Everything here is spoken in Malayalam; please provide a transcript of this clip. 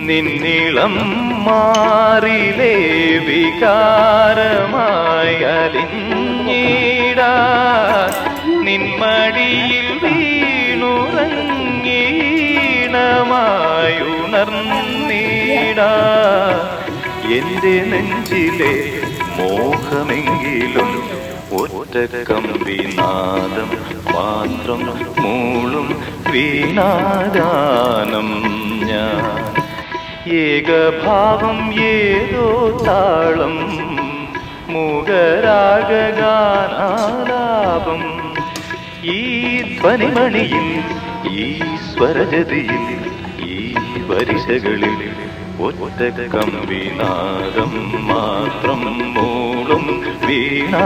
നിന്നിളം മാറിലേ വികാരമായി അലിഞ്ഞിടാ നിന്മടിയിൽ വീണുറങ്ങീണമായുണർന്നീടാ എന്റെ നെഞ്ചിലെ മോഹമെങ്കിലും ഒറ്റ കമ്പിനാദം മാത്രം മൂളും വീണാഗാനം ഞാൻ ഏകഭാവം ഏതോ താളം മുഖരാഗാനാലാപം ഈ ധ്വനിമണിയിൽ ഈ സ്വരജതിയിൽ ഈ വരിശകളിൽ ഒറ്റ കമ്പിനാദം മാത്രം മൂളും വീണാഗാനം